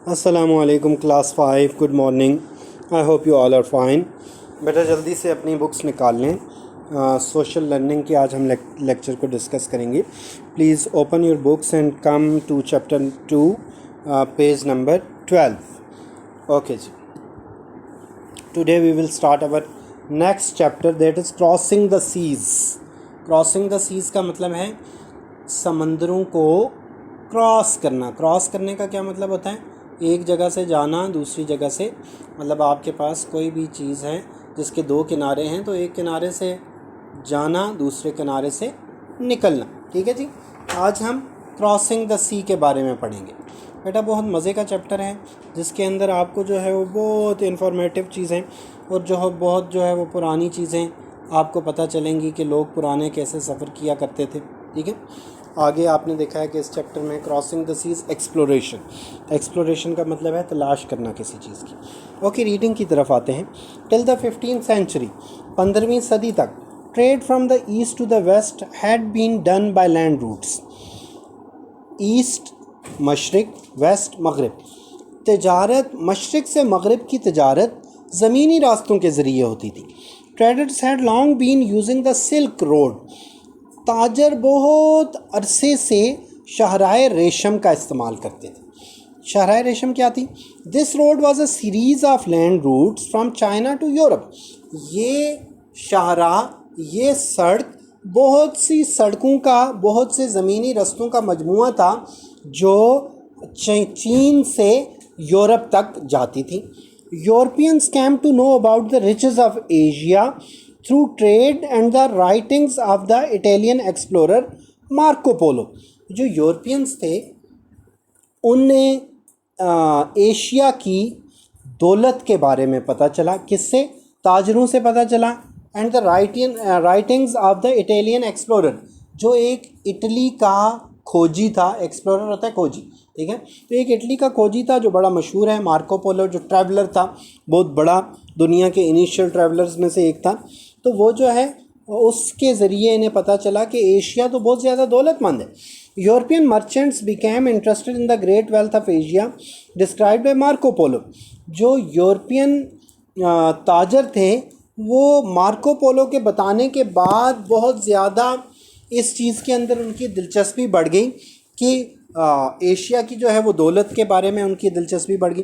अस्सलामुअलैकुम class 5 good morning. I hope you all are fine. बेटा जल्दी से अपनी बुक्स निकाल लें। सोशल लर्निंग की आज हम लेक्चर को डिस्कस करेंगे। Please open your books and come to chapter 2 page number 12। Okay ji, today we will start our next chapter that is crossing the seas. Crossing the seas का मतलब है समंदरों को क्रॉस करना। क्रॉस करने का क्या मतलब होता है? एक जगह से जाना दूसरी जगह से, मतलब आपके पास कोई भी चीज़ है जिसके दो किनारे हैं तो एक किनारे से जाना दूसरे किनारे से निकलना। ठीक है जी, आज हम क्रॉसिंग द सी के बारे में पढ़ेंगे। बेटा बहुत मज़े का चैप्टर है जिसके अंदर आपको जो है वो बहुत इन्फॉर्मेटिव चीज़ें और जो है वो पुरानी चीज़ें आपको पता चलेंगी कि लोग पुराने कैसे सफ़र किया करते थे। ठीक है, आगे आपने देखा है कि इस चैप्टर में क्रॉसिंग द सीज़ एक्सप्लोरेशन का मतलब है तलाश करना किसी चीज़ की। ओके, रीडिंग की तरफ आते हैं। टिल द 15th सेंचुरी, 15वीं सदी तक trade from the east to the west had been done by land routes. East मशरिक, वेस्ट मगरिब। तजारत मशरिक से मगरिब की तजारत ज़मीनी रास्तों के ज़रिए होती थी। Traders had long been using the silk road. ताजर बहुत अरसे से शहराए रेशम का इस्तेमाल करते थे। शहराए रेशम क्या थी? This road was a series of land routes from China to Europe. ये ये सड़क बहुत सी सड़कों का, बहुत से ज़मीनी रास्तों का मजमुआ था जो चीन से यूरोप तक जाती थी। Europeans came to know about the riches of Asia through trade and the writings of the Italian explorer Marco Polo. जो यूरोपियंस थे उन्हें एशिया की दौलत के बारे में पता चला। किससे? ताजरों से पता चला। And the writings of the Italian explorer, जो एक इटली का खोजी था। एक्सप्लोरर होता है खोजी, ठीक है। तो एक इटली का खोजी था जो बड़ा मशहूर है, मार्को पोलो, जो ट्रैवलर था, बहुत बड़ा, दुनिया के इनिशियल ट्रैवलर्स में से एक था। तो वो जो है उसके ज़रिए इन्हें पता चला कि एशिया तो बहुत ज़्यादा दौलतमंद है। European merchants became interested in the great wealth of Asia described bye Marco Polo. जो यूरोपियन ताजर थे वो मार्को पोलो के बताने के बाद बहुत ज़्यादा इस चीज़ के अंदर उनकी दिलचस्पी बढ़ गई कि एशिया की जो है वो दौलत के बारे में उनकी दिलचस्पी बढ़ गई।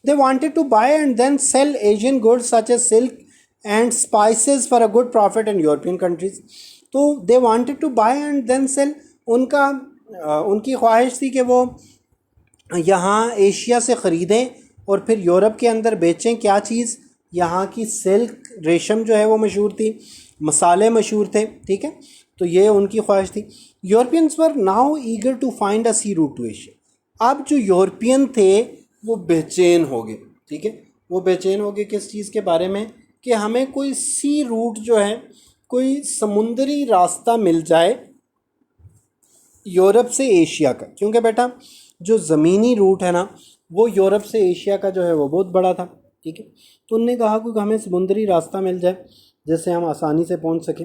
They wanted to buy and then sell Asian goods such as silk and spices for a good profit in European countries. तो they wanted to buy and then sell, उनकी ख्वाहिश थी कि वो यहाँ एशिया से ख़रीदें और फिर यूरोप के अंदर बेचें। क्या चीज़? यहाँ की सिल्क, रेशम जो है वो मशहूर थी, मसाले मशहूर थे। ठीक है, तो ये उनकी ख्वाहिश थी। Europeans were now eager to find a sea route to Asia. अब जो यूरोपियन थे वो बेचैन हो गए। ठीक है, वो बेचैन हो गए किस चीज़ के बारे में? कि हमें कोई सी रूट जो है, कोई समुंदरी रास्ता मिल जाए यूरोप से एशिया का। क्योंकि बेटा जो ज़मीनी रूट है ना वो यूरोप से एशिया का जो है वो बहुत बड़ा था। ठीक है, तो उनने कहा कि हमें समुंदरी रास्ता मिल जाए जिससे हम आसानी से पहुंच सकें।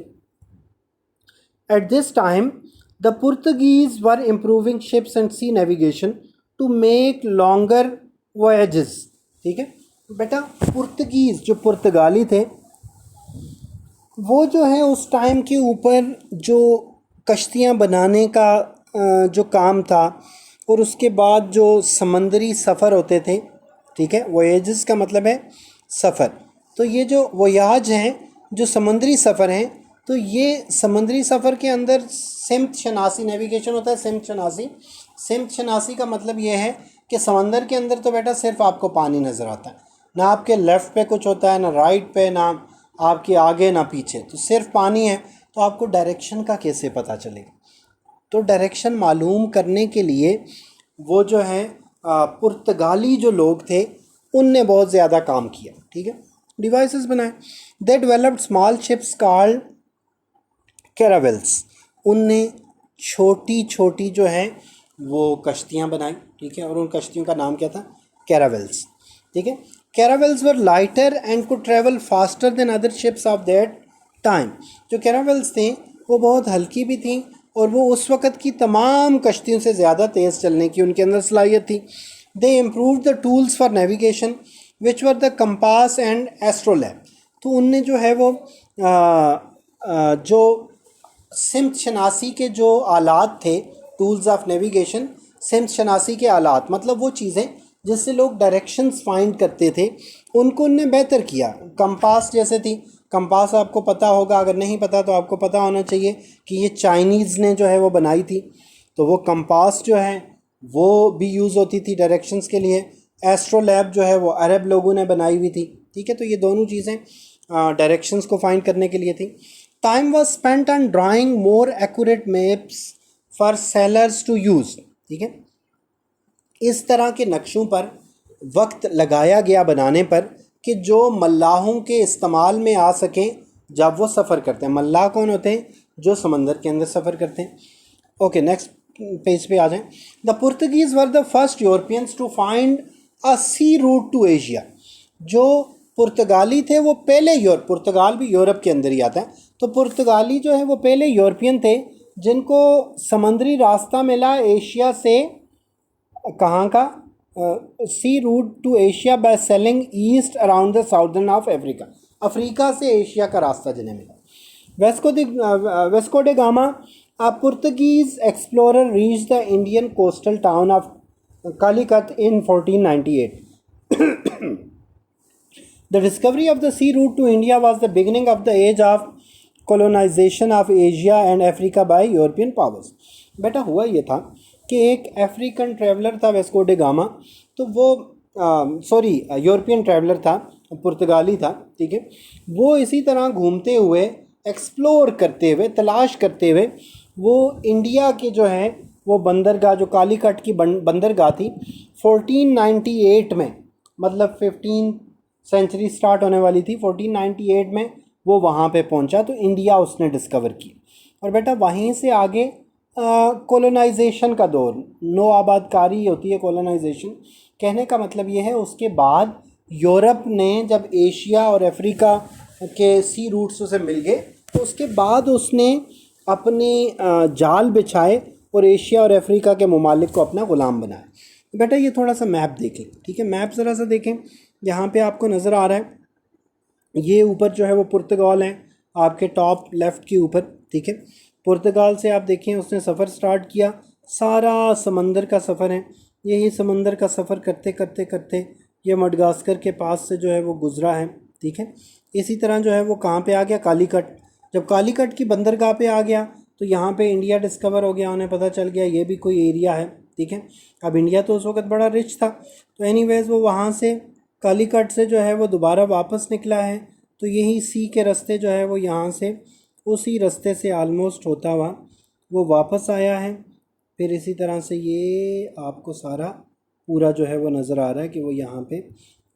At this time the Portuguese were improving ships and sea navigation to make longer voyages. ठीक है बेटा, पुर्तगीज़ जो पुर्तगाली थे वो जो है उस टाइम के ऊपर जो कश्तियाँ बनाने का जो काम था और उसके बाद जो समंदरी सफ़र होते थे। ठीक है, वॉयजेस का मतलब है सफ़र। तो ये जो वोयाज हैं, जो समंदरी सफ़र हैं, तो ये समंदरी सफ़र के अंदर सिमत शनासी नेविगेशन होता है। सिमत शनासी का मतलब ये है कि समंदर के अंदर तो बेटा सिर्फ आपको पानी नज़र आता है, ना आपके लेफ़्ट पे कुछ होता है, ना राइट पे, ना आपके आगे ना पीछे, तो सिर्फ पानी है। तो आपको डायरेक्शन का कैसे पता चलेगा? तो डायरेक्शन मालूम करने के लिए वो जो है पुर्तगाली जो लोग थे उनने बहुत ज़्यादा काम किया। ठीक है, डिवाइसेस बनाए। They developed small ships called caravels. उनने छोटी छोटी जो है वो कश्तियाँ बनाई। ठीक है, और उन कश्तियों का नाम क्या था? कैरावेल्स। ठीक है, caravels were lighter and could travel faster than other ships of that time. जो कैरावेल्स थी वो बहुत हल्की भी थी और वो उस वक़्त की तमाम कश्तियों से ज़्यादा तेज़ चलने की उनके अंदर सलाहियत थी। दे improve the tools for navigation which were the compass and astrolabe. तो उनने जो है वो जो सिमत शनासी के जो आलात थे, टूल्स ऑफ नेविगेशन, सिमत शनासी के आलात मतलब वो चीज़ें जिससे लोग डायरेक्शंस फाइंड करते थे, उनको उनने बेहतर किया। कंपास जैसे थी, कंपास आपको पता होगा, अगर नहीं पता तो आपको पता होना चाहिए कि ये चाइनीज़ ने जो है वो बनाई थी। तो वो कंपास जो है वो भी यूज़ होती थी डायरेक्शंस के लिए। एस्ट्रोलैब जो है वो अरब लोगों ने बनाई हुई थी, ठीक है। तो ये दोनों चीज़ें डायरेक्शंस को फाइंड करने के लिए थी। Time was spent on drawing more accurate maps for sailors to use, ठीक है। इस तरह के नक्शों पर वक्त लगाया गया बनाने पर कि जो मल्लाहों के इस्तेमाल में आ सकें जब वो सफ़र करते हैं। मल्लाह कौन होते हैं? जो समंदर के अंदर सफ़र करते हैं। ओके, नेक्स्ट पेज पे आ जाएं। The Portuguese were the first Europeans to find a sea route to Asia. जो पुर्तगाली थे वो पहले पुर्तगाल भी यूरोप के अंदर ही आता है। तो पुर्तगाली जो है वो पहले यूरोपियन थे जिनको समंदरी रास्ता मिला एशिया से, कहाँ का, sea route to Asia by sailing east around the southern of Africa. Africa से एशिया का रास्ता जिन्हें मिला। Vasco da Gama, a Portuguese explorer reached the Indian coastal town of Calicut in 1498. The discovery of the sea route to India was the beginning of the age of colonization of Asia and Africa by European powers. बेटा हुआ ये था कि एक African traveller था Wesco da gamma, तो वो European traveller था, पुर्तगाली था, ठीक है। वो इसी तरह घूमते हुए, एक्सप्लोर करते हुए, तलाश करते हुए वो इंडिया के जो है वो बंदरगाह, जो कालीकट की बंदरगाह थी, 1498 में, मतलब 15 सेंचुरी स्टार्ट होने वाली थी, 1498 में वो वहाँ पे पहुँचा। तो इंडिया उसने डिस्कवर की। और बेटा वहीं से आगे कोलोनाइजेशन का दौर, नो आबादकारी होती है कोलोनाइजेशन, कहने का मतलब ये है। उसके बाद यूरोप ने जब एशिया और अफ्रीका के सी रूट्स से मिल गए, तो उसके बाद उसने अपने जाल बिछाए और एशिया और अफ्रीका के ममालिक को अपना ग़ुलाम बनाया। बेटा ये थोड़ा सा मैप देखें, ठीक है। मैप ज़रा सा देखें, यहाँ पे आपको नज़र आ रहा है, ये ऊपर जो है वो पुर्तगाल है आपके टॉप लेफ़्ट के ऊपर, ठीक है। पुर्तगाल से आप देखें उसने सफ़र स्टार्ट किया, सारा समंदर का सफ़र है। यही समंदर का सफ़र करते करते करते ये मडगास्कर के पास से जो है वो गुज़रा है, ठीक है। इसी तरह जो है वो कहाँ पे आ गया? कालीकट। जब कालीकट की बंदरगाह पे आ गया तो यहाँ पे इंडिया डिस्कवर हो गया, उन्हें पता चल गया ये भी कोई एरिया है, ठीक है। अब इंडिया तो उस वक्त बड़ा रिच था, तो एनीवेज़ वो वहाँ से कालीकट से जो है वो दोबारा वापस निकला है। तो यही सी के रास्ते जो है वो यहाँ से उसी रास्ते से आलमोस्ट होता हुआ वो वापस आया है। फिर इसी तरह से ये आपको सारा पूरा जो है वो नज़र आ रहा है कि वो यहाँ पे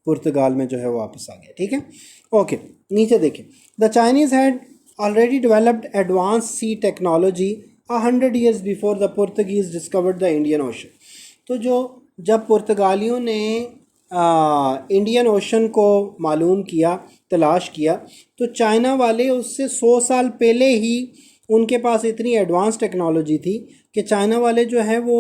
पुर्तगाल में जो है वो वापस आ गया, ठीक है। ओके, नीचे देखें। The Chinese had already developed advanced sea technology 100 years before the Portuguese discovered the Indian Ocean. तो जब पुर्तगालियों ने इंडियन ओशन को मालूम किया, तलाश किया, तो चाइना वाले उससे 100 साल पहले ही उनके पास इतनी एडवांस टेक्नोलॉजी थी कि चाइना वाले जो है वो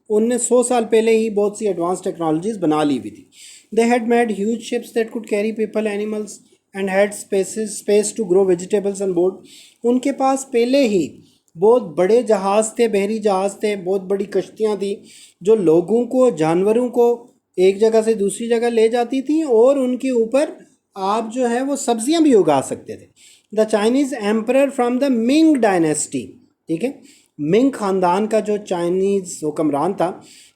उनने 100 साल पहले ही बहुत सी एडवांस टेक्नोलॉजीज़ बना ली हुई थी। They had made huge ships that could carry people, animals and had space to grow vegetables on board. उनके पास पहले ही बहुत बड़े जहाज़ थे, बहरी जहाज़ थे, बहुत बड़ी कश्तियाँ थी जो लोगों को, जानवरों को एक जगह से दूसरी जगह ले जाती थी, और उनके ऊपर आप जो है वो सब्जियां भी उगा सकते थे। The Chinese emperor from the Ming dynasty, ठीक है, मिंग ख़ानदान का जो चाइनीज़ हुक्मरान था,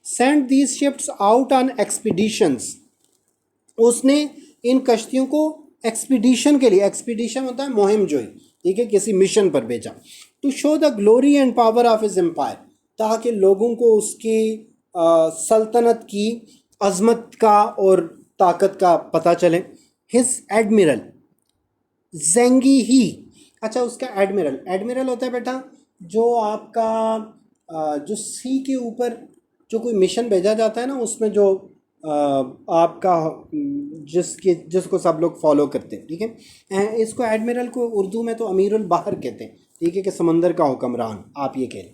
sent these ships out on expeditions. उसने इन कश्तियों को एक्सपीडिशन के लिए, एक्सपीडिशन होता है मुहिम जोई, ठीक है, किसी मिशन पर भेजा, to show the glory and power of his empire, ताकि लोगों को उसकी सल्तनत की अज़मत का और ताकत का पता चले। हिज एडमिरल जेंगी ही, अच्छा उसका एडमिरल होता है बेटा जो आपका जो सी के ऊपर जो कोई मिशन भेजा जाता है ना, उसमें जो आपका जिसको सब लोग फॉलो करते हैं, ठीक है। इसको एडमिरल को उर्दू में तो अमीरुल बहर कहते हैं, ठीक है, कि समंदर का हुक्मरान आप ये कह लें।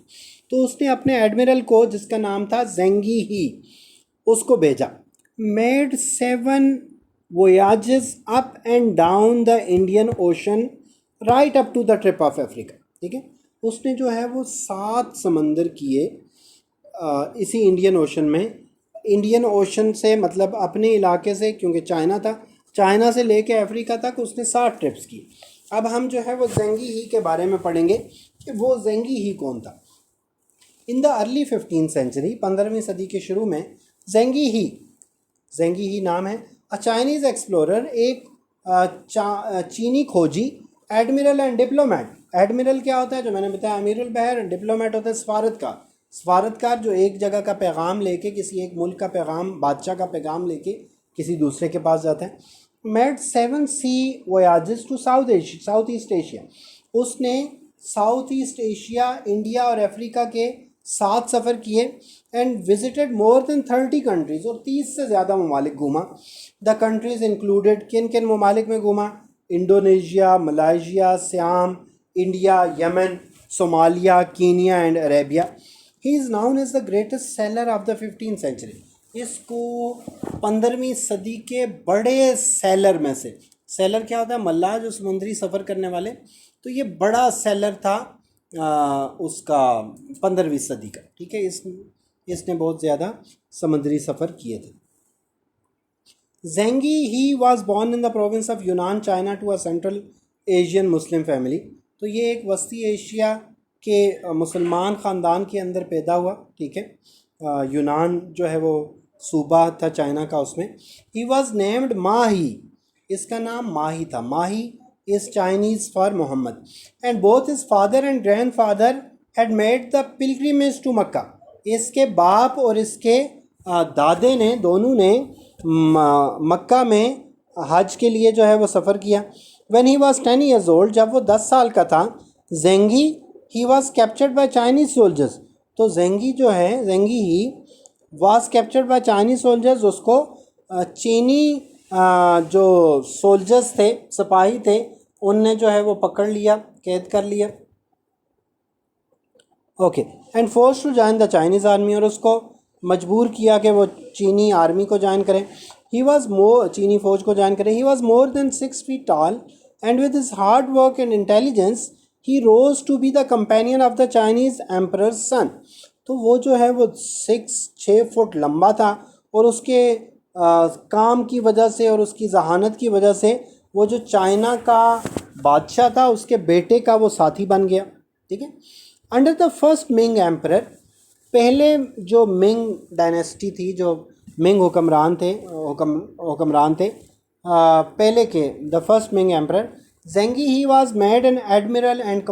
तो उसने अपने एडमिरल को, जिसका नाम था जेंगी ही, उसको भेजा। Made 7 voyages up and down the Indian Ocean right up to the trip of Africa. ठीक है, उसने जो है वो 7 समंदर किए इसी इंडियन ओशन में। इंडियन ओशन से मतलब अपने इलाके से, क्योंकि चाइना था, चाइना से लेके अफ्रीका तक उसने 7 ट्रिप्स की। अब हम जो है वो ज़ेंगी ही के बारे में पढ़ेंगे कि वो ज़ेंगी ही कौन था। In the early 15th century, 15वीं सदी के शुरू में, ज़ेंगी ही नाम है, अ चाइनीज़ एक्सप्लोरर, एक चीनी खोजी, एडमिरल एंड डिप्लोमेट। एडमिरल क्या होता है, जो मैंने बताया अमीरुल बहर, एंड डिप्लोमेट होता है सफारतकार, जो एक जगह का पैगाम लेके, किसी एक मुल्क का पैगाम, बादशाह का पैगाम लेके किसी दूसरे के पास जाता है। Made 7 sea voyages to South East Asia. उसने साउथ ईस्ट एशिया, इंडिया और अफ्रीका के 7 सफ़र किए। And visited more than 30 countries, और 30 से ज़्यादा ममालिक घूमा। द कंट्रीज़ इंक्लूडेड, किन किन ममालिक में घूमा, Indonesia, Malaysia, Siam, India, Yemen, Somalia, Kenya and Arabia. He is known as the greatest sailor of the 15th century. इसको 15वीं सदी के बड़े सेलर में से, सेलर क्या होता है, मल्लाह जो समुद्री सफ़र करने वाले, तो ये बड़ा सेलर था उसका 15वीं सदी का। ठीक है, इसने बहुत ज़्यादा समुद्री सफ़र किए थे। Zheng He was born in the province of Yunnan, China, to a Central Asian Muslim family. तो ये एक वस्ती एशिया के मुसलमान ख़ानदान के अंदर पैदा हुआ। ठीक है, यूनान जो है वो सूबा था चाइना का, उसमें। ही वॉज नेम्ड माही, इसका नाम माही था। Ma He is Chinese for Mohammed. And both his father and grandfather had made the pilgrimage to Mecca. इसके बाप और इसके दादे ने, दोनों ने मक्का में हज के लिए जो है वो सफ़र किया। When he was 10 years old, जब वो 10 साल का था, Zheng He was captured by Chinese soldiers. तो ज़ेंगी जो है, Zheng He was captured by Chinese soldiers, उसको चीनी जो सोल्जर्स थे, सिपाही थे, उनने जो है वो पकड़ लिया, कैद कर लिया। Okay, and force to join the Chinese army, और उसको मजबूर किया कि वो चीनी आर्मी को ज्वाइन करें। ही वॉज मोर, चीनी फ़ौज को ज्वाइन करें। He was more than 6 feet tall, and with his hard work and intelligence he rose to be the companion of the Chinese emperor's son. तो वो जो है वो 6 फुट लंबा था, और उसके काम की वजह से और उसकी जहानत की वजह से वो जो चाइना का बादशाह था, उसके बेटे का वो साथी बन गया। ठीक है, under the first Ming emperor, पहले जो मिंग डायनेस्टी थी, जो मिंग हुक्मरान थे पहले के, the first Ming emperor, Zheng He was made an admiral and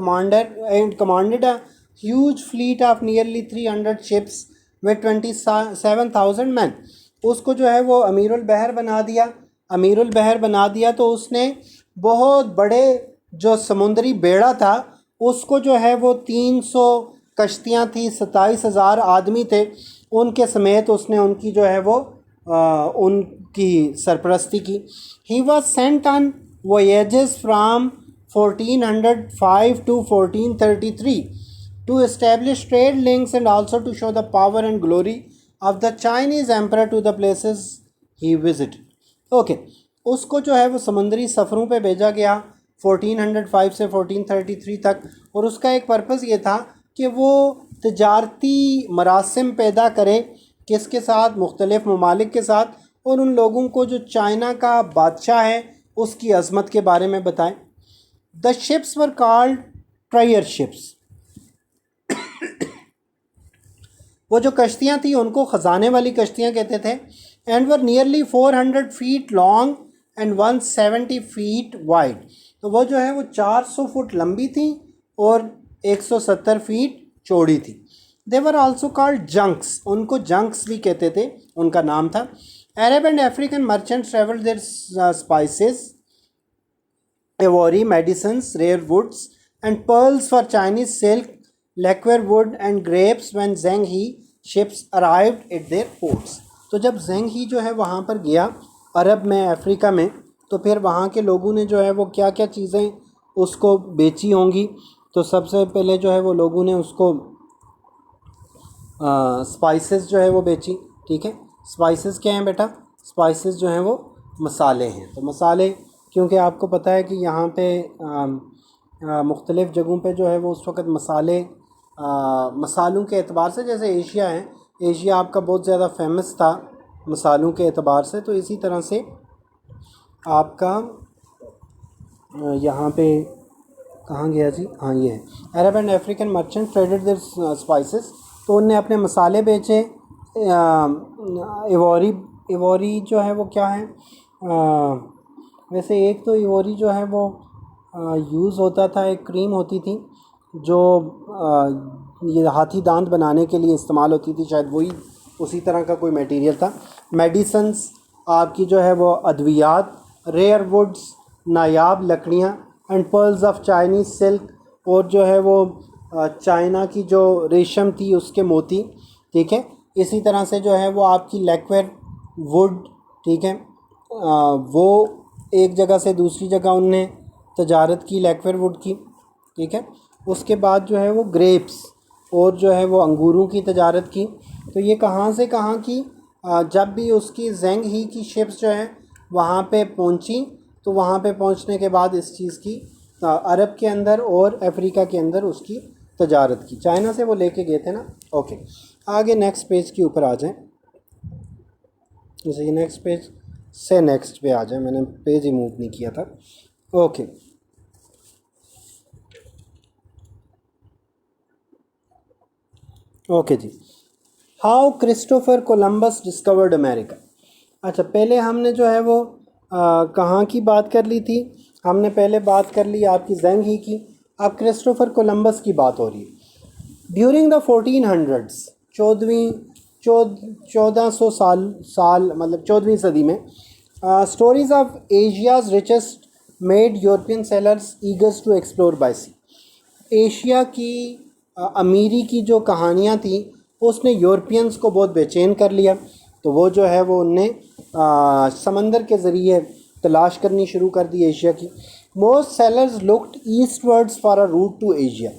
commanded a huge fleet of nearly 300 ships with 27,000 men. उसको जो है वो अमीरुल बहर बना दिया। तो उसने बहुत बड़े जो समुद्री बेड़ा था, उसको जो है वो 300 कश्तियाँ थी, 27,000 आदमी थे, उनके समेत उसने उनकी जो है वो उनकी सरपरस्ती की। He was sent on voyages from 1405 to 1433 to establish trade links and also to show the power and glory of the Chinese emperor to the places he visited. Okay, उसको जो है वो समुद्री सफ़रों पे भेजा गया 1405 से 1433 तक, और उसका एक पर्पज़ ये था कि वो तजारती मरासिम पैदा करे, किसके साथ, मुख्तलिफ़ ममालिक के साथ, और उन लोगों को जो चाइना का बादशाह है उसकी अज़मत के बारे में बताएं। The ships were called ट्रायर ships. वो जो कश्तियाँ थी उनको ख़जाने वाली कश्तियाँ कहते थे। And were nearly 400 feet long and 170 feet wide. तो वो जो है वो 400 फुट लंबी थी और 170 फीट चौड़ी थी। They were also called junks, उनको जंक्स भी कहते थे, उनका नाम था। Arab and African merchants travelled their spices, ivory, medicines, rare woods and pearls for Chinese silk, lacquer wood and grapes when Zheng He ships arrived at their ports। तो जब Zheng He जो है वहाँ पर गया अरब में, अफ्रीका में, तो फिर वहाँ के लोगों ने जो है वो क्या क्या चीज़ें उसको बेची होंगी। तो सबसे पहले जो है वो लोगों ने उसको स्पाइसेस जो है वो बेची। ठीक है, स्पाइसेस क्या हैं बेटा? स्पाइसेस जो हैं वो मसाले हैं। तो मसाले, क्योंकि आपको पता है कि यहाँ पे मुख्तलिफ़ जगहों पे जो है वो उस वक़्त मसाले मसालों के एतबार से, जैसे एशिया है, एशिया आपका बहुत ज़्यादा फेमस था मसालों के एतबार से, तो इसी तरह से आपका यहाँ पे कहाँ गया जी? हाँ, ये है, Arab and African merchant traded their spices. तो उनने अपने मसाले बेचे। इवोरी, इवोरी जो है वो क्या है? वैसे एक तो इवोरी जो है वो यूज़ होता था, एक क्रीम होती थी जो ये हाथी दांत बनाने के लिए इस्तेमाल होती थी, शायद वही उसी तरह का कोई मटेरियल था। मेडिसन्स आपकी जो है वो अद्वियात, रेयर वुड्स नायाब लकड़ियाँ, and pearls of Chinese silk, और जो है वो चाइना की जो रेशम थी उसके मोती, ठीक है। इसी तरह से जो है वो आपकी लैक्वेर वुड, ठीक है, वो एक जगह से दूसरी जगह उनने तजारत की लैक्वेर वुड की, ठीक है। उसके बाद जो है वो ग्रेप्स और जो है वो अंगूरों की तजारत की। तो ये कहाँ से कहाँ की? जब भी उसकी ज़ेंग ही की शिप्स जो है वहाँ पे पहुँची, तो वहाँ पे पहुँचने के बाद इस चीज़ की अरब के अंदर और अफ्रीका के अंदर उसकी तजारत की। चाइना से वो लेके गए थे ना। ओके, आगे नेक्स्ट पेज के ऊपर आ जाएं। जैसे कि नेक्स्ट पेज से नेक्स्ट पे आ जाए, मैंने पेज ही मूव नहीं किया था। Okay, okay ji. How Christopher Columbus discovered America. अच्छा, पहले हमने जो है वो कहाँ की बात कर ली थी? हमने पहले बात कर ली आपकी ज़ेंग ही की। अब क्रिस्टोफर कोलंबस की बात हो रही है। ड्यूरिंग द 1400s, 1400 साल मतलब 14वीं सदी में, stories of Asia's riches made European sailors ईगर्स to explore by sea. Asia की अमीरी की जो कहानियाँ थी उसने यूरोपियंस को बहुत बेचैन कर लिया। तो वो जो है वो उनने समंदर के ज़रिए तलाश करनी शुरू कर दी एशिया की। Most sailors looked eastwards for a route to Asia.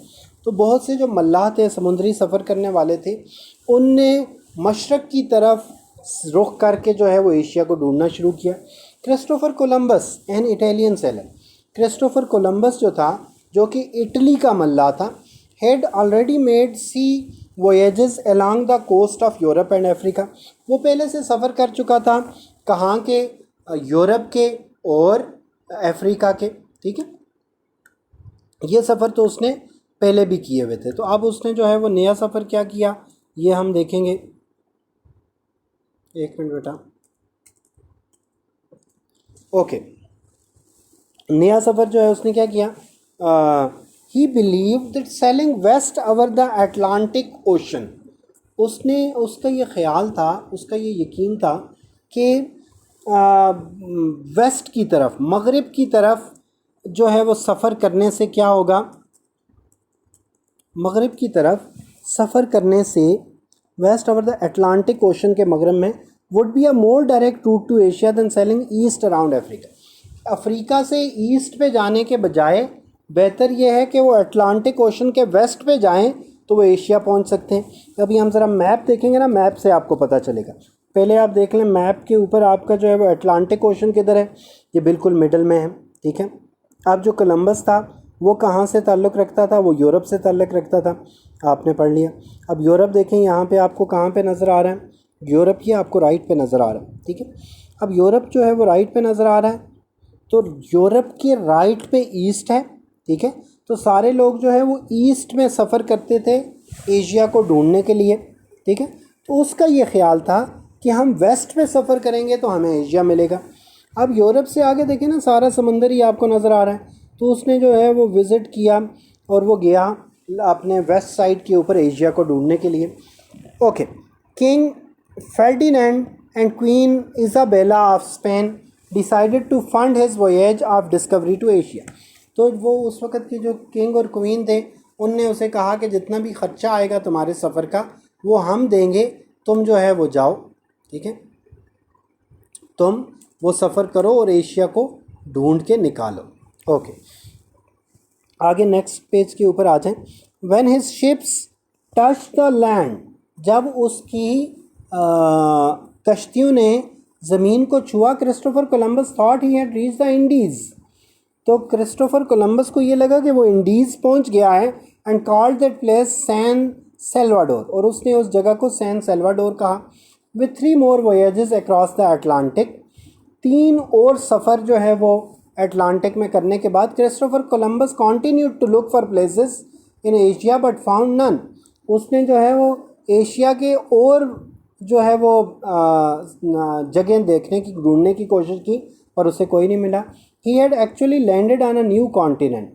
तो बहुत से जो मल्लाह थे, समुद्री सफ़र करने वाले थे, उनने मशरक़ की तरफ रुख करके जो है वो एशिया को ढूंढना शुरू किया। Christopher Columbus, an Italian sailor, Christopher Columbus जो था, जो कि इटली का मल्लाह था, had already made sea voyages along the coast of Europe and Africa. वो पहले से सफ़र कर चुका था, कहाँ के? यूरोप के और अफ्रीका के, ठीक है। ये सफ़र तो उसने पहले भी किए हुए थे। तो अब उसने जो है वो नया सफ़र क्या किया, ये हम देखेंगे। एक मिनट बेटा। ओके, नया सफ़र जो है उसने क्या किया? He believe that sailing west over the Atlantic Ocean. उसने, उसका ये ख्याल था, उसका ये यकीन था कि वेस्ट की तरफ, मगरिब की तरफ जो है वो सफ़र करने से क्या होगा? मगरिब की तरफ सफ़र करने से, west over the Atlantic Ocean के मगरब में, would be a more direct route to Asia than sailing east around Africa. Africa से ईस्ट पे जाने के बजाय बेहतर यह है कि वो अटलांटिक ओशन के वेस्ट पे जाएं तो वो एशिया पहुंच सकते हैं। अभी हम ज़रा मैप देखेंगे ना, मैप से आपको पता चलेगा। पहले आप देख लें मैप के ऊपर आपका जो है वो अटलांटिक ओशन किधर है? ये बिल्कुल मिडल में है, ठीक है। अब जो कोलंबस था वो कहाँ से ताल्लुक़ रखता था? वो यूरोप से ताल्लुक़ रखता था, आपने पढ़ लिया। अब यूरोप देखें, यहाँ पे आपको कहाँ पे नज़र आ रहा है? यूरोप ही आपको राइट पे नज़र आ रहा है, ठीक है। अब यूरोप जो है वो राइट पे नज़र आ रहा है, तो यूरोप के राइट पे ईस्ट है, ठीक है। तो सारे लोग जो है वो ईस्ट में सफ़र करते थे एशिया को ढूंढने के लिए, ठीक है। तो उसका ये ख्याल था कि हम वेस्ट में सफ़र करेंगे तो हमें एशिया मिलेगा। अब यूरोप से आगे देखें ना, सारा समंदर ही आपको नज़र आ रहा है। तो उसने जो है वो विज़िट किया और वो गया अपने वेस्ट साइड के ऊपर एशिया को ढूंढने के लिए। Okay, King Ferdinand and Queen Isabella of Spain decided to fund his voyage of discovery to Asia. तो वो उस वक़्त के जो किंग और क्वीन थे, उनने उसे कहा कि जितना भी ख़र्चा आएगा तुम्हारे सफ़र का वो हम देंगे, तुम जो है वो जाओ, ठीक है, तुम वो सफ़र करो और एशिया को ढूंढ के निकालो। ओके, आगे नेक्स्ट पेज के ऊपर आ जाएं। When his ships touch the land, जब उसकी कश्तियों ने ज़मीन को छुआ, Christopher Columbus thought he had reach the Indies. तो क्रिस्टोफर कोलंबस को ये लगा कि वो इंडीज़ पहुंच गया है, and called that place San Salvador, और उसने उस जगह को सैन सेल्वाडोर कहा। With 3 more voyages across the Atlantic, 3 और सफ़र जो है वो अटलांटिक में करने के बाद Christopher Columbus continued to look for places in Asia but found none. उसने जो है वो एशिया के और जो है वो जगह देखने की, ढूंढने की कोशिश की, पर उसे कोई नहीं मिला। He had actually landed on a new continent.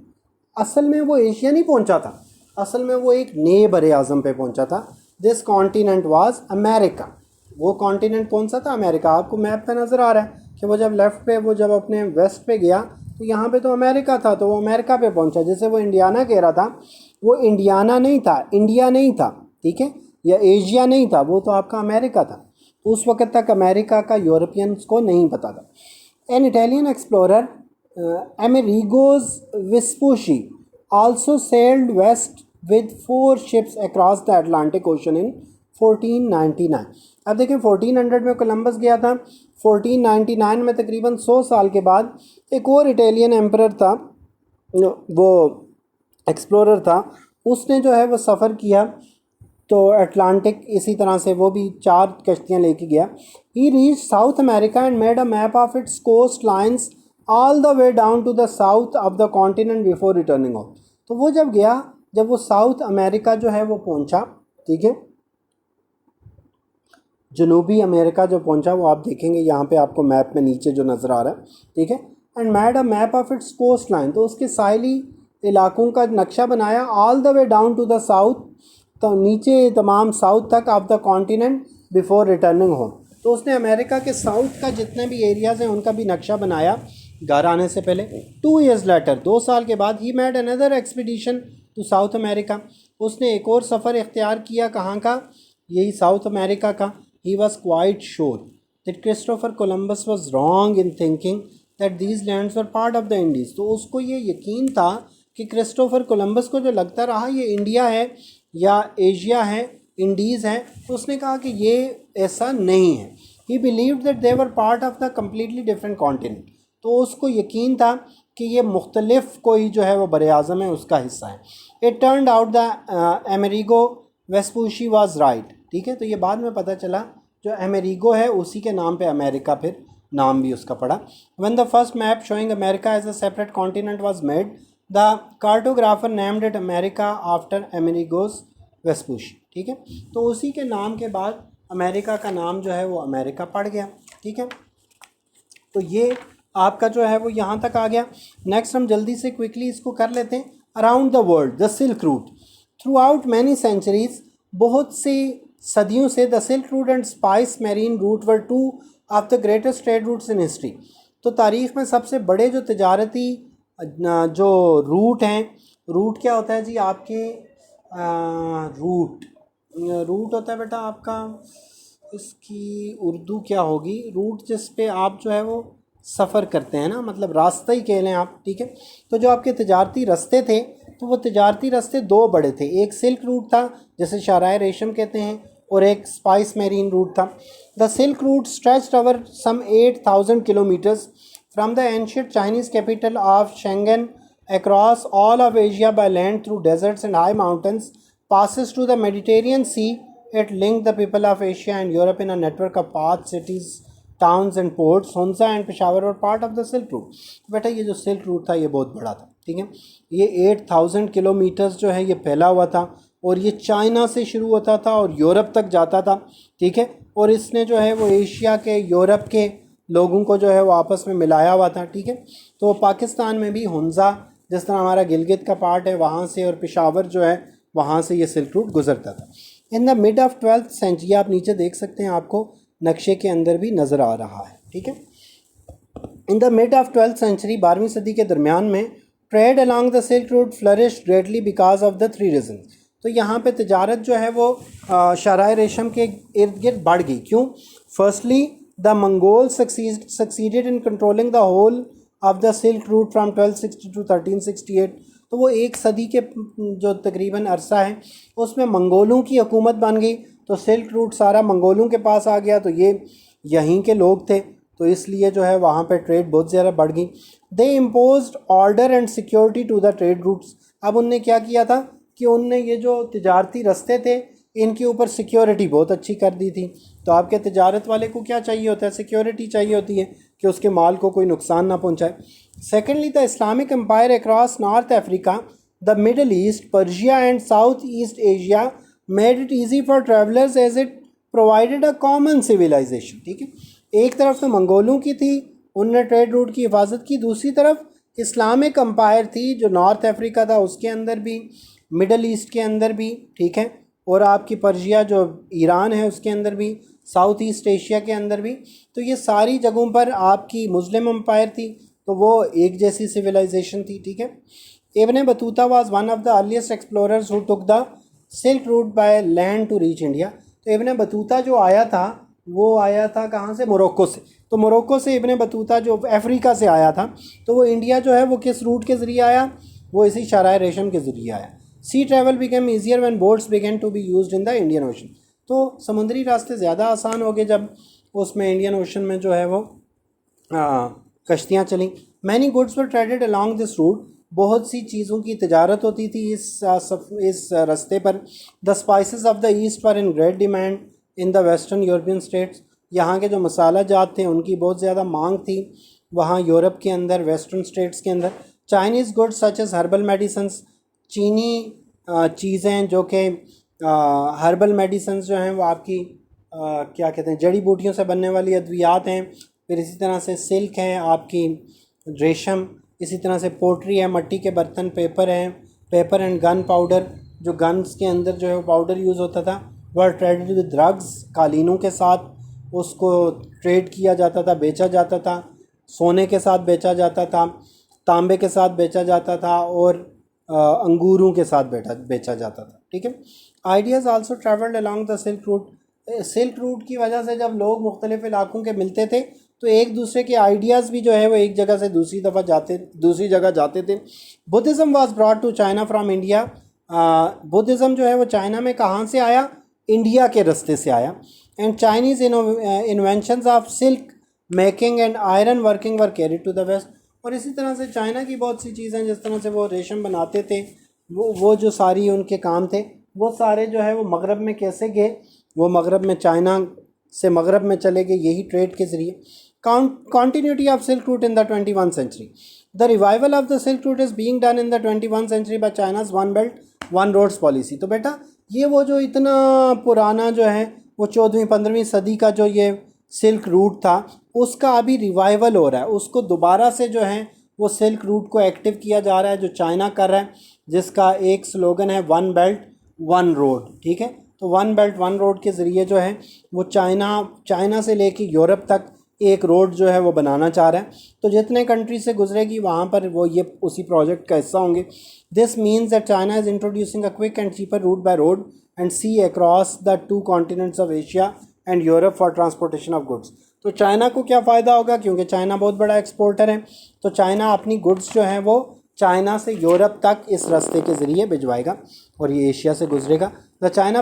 असल में वो एशिया नहीं पहुंचा था, असल में वो एक नए बरे आज़म पे पहुंचा था। This continent was America. वो कॉन्टिनेंट कौन सा था? अमेरिका। आपको मैप पे नज़र आ रहा है कि वो जब लेफ़्ट पे, वो जब अपने वेस्ट पे गया तो यहाँ पे तो अमेरिका था, तो वो अमेरिका पे पहुंचा। जैसे वो इंडियाना कह रहा था, वो इंडियाना नहीं था, इंडिया नहीं था, ठीक है, या एशिया नहीं था, वो तो आपका अमेरिका था। उस वक़्त तक अमेरिका का यूरोपियंस को नहीं पता था। An Italian explorer Amerigo's Vespucci also sailed west with 4 ships across the Atlantic Ocean in 1499। अब देखें 1400 में कोलंबस गया था, 1499 में तकरीबन 100 साल के बाद एक और इटालियन एम्परर था, वो एक्सप्लोरर था, उसने जो है वो सफ़र किया तो अटलांटिक, इसी तरह से वो भी 4 कश्तियाँ लेके गया। He reach South America and made a map of its coast lines all the way down to the south of the continent before returning home. तो वो जब गया, जब वो साउथ अमेरिका जो है वो पहुंचा, ठीक है, जनूबी अमेरिका जो पहुंचा, वो आप देखेंगे यहाँ पे आपको मैप में नीचे जो नज़र आ रहा है, ठीक है, and made a map of its coast line. तो उसके साहिली इलाकों का नक्शा बनाया, all the way down to the south, तो नीचे तमाम साउथ तक of the continent before returning home. तो उसने अमेरिका के साउथ का जितने भी एरियाज़ हैं उनका भी नक्शा बनाया घर आने से पहले। 2 years later, 2 साल के बाद, he made another expedition to South America. उसने एक और सफ़र इख्तियार किया, कहाँ का? यही साउथ अमेरिका का। He was quite sure that Christopher Columbus was wrong in thinking that these lands were part of the Indies. तो उसको ये यकीन था कि क्रिस्टोफर कोलंबस को जो लगता रहा ये इंडिया है या एशिया है, इंडीज़ है, तो उसने कहा कि ये ऐसा नहीं है। ही believed that they were part of the completely different continent. तो उसको यकीन था कि ये मुख्तलिफ कोई जो है वो बर आज़म है, उसका हिस्सा है। It turned out the Amerigo Vespucci was right, ठीक है। तो ये बाद में पता चला जो अमेरिगो है उसी के नाम पे अमेरिका फिर नाम भी उसका पड़ा। When the first map showing America as a separate continent was made, the cartographer named it America after Amerigo's Vespucci, ठीक है। तो उसी के नाम के बाद अमेरिका का नाम जो है वो अमेरिका पड़ गया, ठीक है। तो ये आपका जो है वो यहाँ तक आ गया। नेक्स्ट हम जल्दी से क्विकली इसको कर लेते हैं। Around the world the silk route throughout many centuries, बहुत सी सदियों से the silk route and spice marine route were 2 of the greatest trade routes in history. तो तारीख़ में सबसे बड़े जो तजारती जो रूट हैं, रूट क्या होता है जी आपके? रूट होता है बेटा आपका, इसकी उर्दू क्या होगी? रूट जिस पे आप जो है वो सफ़र करते हैं ना, मतलब रास्ता ही कह लें आप, ठीक है। तो जो आपके तजारती रास्ते थे, तो वो तजारती रास्ते 2 बड़े थे। एक सिल्क रूट था जैसे शाहराह रेशम कहते हैं, और एक स्पाइस मैरीन रूट था। The silk route stretched over some 8000 kilometres from the ancient Chinese capital of शेंगन across all of Asia by land through deserts and high mountains, passes to the Mediterranean Sea. It linked the people of Asia and Europe in a network of paths, cities, towns and ports. Hunza and Peshawar were part of the Silk Route. बेटा ये जो silk route था ये बहुत बड़ा था, ठीक है। ये 8000 किलोमीटर्स जो है ये फैला हुआ था, और ये चाइना से शुरू होता था और यूरोप तक जाता था, ठीक है। और इसने जो है वो एशिया के, यूरोप के लोगों को जो है वो आपस में मिलाया हुआ था, ठीक है। तो पाकिस्तान में भी हुंजा, जिस तरह हमारा गिलगित का पार्ट है वहाँ से, और पेशावर जो है वहाँ से ये सिल्क रूट गुजरता था। In the mid of 12th century, आप नीचे देख सकते हैं, आपको नक्शे के अंदर भी नज़र आ रहा है, ठीक है। In the mid of 12th century, 12वीं सदी के दरमियान में, trade along the silk route flourished greatly because of the 3 reasons. तो यहाँ पे तजारत जो है वो शाहराह रेशम के इर्द गिर्द बढ़ गई। क्यों? Firstly the Mongol succeeded in controlling the whole of the silk route from 1260 to 1368। तो वो 1 सदी के जो तकरीबन अरसा है उसमें मंगोलों की हुकूमत बन गई। तो सिल्क रूट सारा मंगोलों के पास आ गया, तो ये यहीं के लोग थे, तो इसलिए जो है वहाँ पे ट्रेड बहुत ज़्यादा बढ़ गई। They imposed order and security to the trade routes. अब उनने क्या किया था कि उनने ये जो तिजारती रास्ते थे इनके ऊपर सिक्योरिटी बहुत अच्छी कर दी थी। तो आपके तिजारत वाले को क्या चाहिए होता है, सिक्योरिटी चाहिए होती है कि उसके माल को कोई नुकसान ना पहुँचाए। Secondly, the Islamic empire across North Africa, the Middle East, Persia and South East Asia made it easy for travellers as it provided a common civilisation. ठीक है, एक तरफ तो मंगोलों की थी, उनने ट्रेड रूट की हिफाजत की, दूसरी तरफ इस्लामिक एम्पायर थी जो नॉर्थ अफ्रीका था उसके अंदर भी, मिडल ईस्ट के अंदर भी, ठीक है, और आपकी पर्शिया जो ईरान है उसके अंदर भी, साउथ ईस्ट एशिया के अंदर भी। तो ये सारी जगहों पर आपकी मुस्लिम एम्पायर थी, तो वो एक जैसी सिविलाइजेशन थी। ठीक है, Ibn Battuta was one of the earliest explorers who took the silk route by land to reach India. तो इब्न बतूता जो आया था वो आया था कहाँ से, मोरक्को से। तो मोरक्को से इब्न बतूता जो अफ्रीका से आया था, तो वो इंडिया जो है वो किस रूट के ज़रिए आया, वो इसी शराय रेशम के ज़रिए आया। Sea travel became easier when boats began to be used in the Indian Ocean. तो समुद्री रास्ते ज़्यादा आसान हो गए जब उसमें इंडियन ओशन में जो है वो कश्तियाँ चलीं। Many goods were traded along this route. बहुत सी चीज़ों की तिजारत होती थी इस रास्ते पर। The spices of the east were in great demand in the western European states. यहाँ के जो मसाला जात थे उनकी बहुत ज़्यादा मांग थी वहाँ यूरोप के अंदर, वेस्टर्न स्टेट्स के अंदर। Chinese goods such as herbal medicines, चीनी चीज़ें जो कि हर्बल मेडिसन्स जो हैं वो आपकी क्या कहते हैं, जड़ी बूटियों से बनने वाली अद्वियात हैं। फिर इसी तरह से सिल्क है, आपकी रेशम, इसी तरह से पोट्री है, मट्टी के बर्तन, पेपर हैं, पेपर एंड गन पाउडर, जो गन्स के अंदर जो है वो पाउडर यूज़ होता था। वह ट्रेडेड विद ड्रग्स, कालीनों के साथ उसको ट्रेड किया जाता था, बेचा जाता था। सोने के साथ बेचा जाता था, तांबे के साथ बेचा जाता था, और अंगूरों के साथ बेचा जाता था। ठीक है, ideas also travelled along the silk root. Silk route की वजह से जब लोग मुख्तलिफ इलाकों के मिलते थे तो एक दूसरे के आइडियाज़ भी जो है वो एक जगह से दूसरी जगह जाते थे। Buddhism was brought to China from India. Buddhism जो है वो चाइना में कहाँ से आया, इंडिया के रास्ते से आया। And Chinese inventions of silk making and iron working were carried to the west. और इसी तरह से चाइना की बहुत सी चीज़ें, जिस तरह से वो रेशम बनाते थे, वो जो सारी उनके काम थे वो सारे जो है वो मगरब में कैसे गए, वो मगरब में, चाइना से मगरब में चले गए, यही ट्रेड के ज़रिए। Continuity of Silk Route in the 21st century. The revival of the Silk Route is being done in the 21st century by China's One Belt One Roads policy. तो बेटा ये वो जो इतना पुराना जो है वो 14वीं-15वीं सदी का जो ये सिल्क रूट था उसका अभी रिवाइवल हो रहा है। उसको दोबारा से जो है वो सिल्क रूट को एक्टिव किया जा रहा है, जो चाइना कर रहा है, जिसका एक स्लोगन है वन बेल्ट वन रोड। ठीक है, तो वन बेल्ट वन रोड के ज़रिए जो है वो चाइना से लेके यूरोप तक एक रोड जो है वो बनाना चाह रहा है। तो जितने कंट्री से गुजरेगी वहाँ पर वो ये उसी प्रोजेक्ट का हिस्सा होंगे। This means that China is introducing a quick and cheaper route by road and sea across the 2 continents of Asia and Europe for transportation of goods. तो चाइना को क्या फ़ायदा होगा, क्योंकि चाइना बहुत बड़ा एक्सपोर्टर है, तो चाइना अपनी गुड्स जो है वो चाइना से यूरोप तक इस रास्ते के ज़रिए भिजवाएगा और ये एशिया से गुजरेगा। The China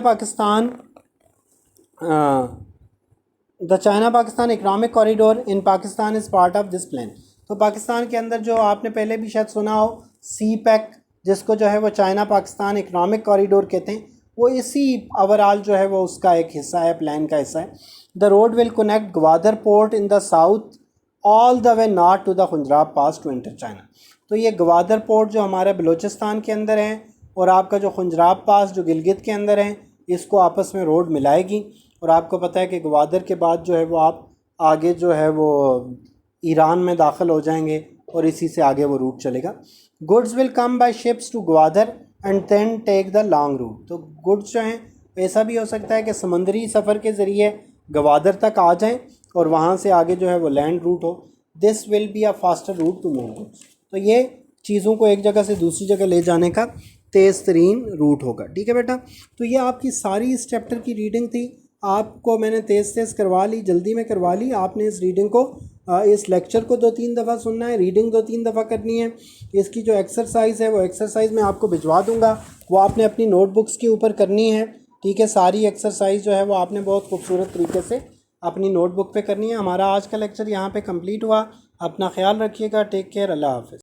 Pakistan economic corridor in Pakistan is part of this plan. तो पाकिस्तान के अंदर जो आपने पहले भी शायद सुना हो CPEC, जिसको जो है वो चाइना पाकिस्तान इकनॉमिक कॉरिडोर कहते हैं, वो इसी ओवरऑल जो है वो उसका एक हिस्सा है, प्लान का हिस्सा है। The road will connect Gwadar port in the south all the way north to the Khunjerab pass to enter China. तो ये ग्वादर पोर्ट जो हमारे बलूचिस्तान के अंदर है और आपका जो खुंजराब पास जो गिलगित के अंदर है, इसको आपस में रोड मिलाएगी। और आपको पता है कि ग्वादर के बाद जो है वो आप आगे जो है वो ईरान में दाखिल हो जाएंगे और इसी से आगे वो रूट चलेगा। Goods will come by ships to Gwadar and then take the long route. तो गुड्स जो हैं ऐसा भी हो सकता है कि समंदरी सफ़र के ज़रिए ग्वादर तक आ जाएं और वहाँ से आगे जो है वो लैंड रूट हो। This will be a faster route to move goods. तो ये चीज़ों को एक जगह से दूसरी जगह ले जाने का तेज़ तरीन रूट होगा। ठीक है बेटा, तो ये आपकी सारी इस चैप्टर की रीडिंग थी। आपको मैंने तेज़ करवा ली, जल्दी में करवा ली। आपने इस रीडिंग को, इस लेक्चर को 2-3 दफ़ा सुनना है, रीडिंग 2-3 दफ़ा करनी है। इसकी जो एक्सरसाइज है वो एक्सरसाइज मैं आपको भिजवा दूंगा, वो आपने अपनी नोटबुक्स के ऊपर करनी है। ठीक है। सारी एक्सरसाइज जो है वो आपने बहुत खूबसूरत तरीके से अपनी नोटबुक पे करनी है। हमारा आज का लेक्चर यहाँ पे कंप्लीट हुआ। अपना ख्याल रखिएगा। Take care. अल्लाह हाफ़िज़।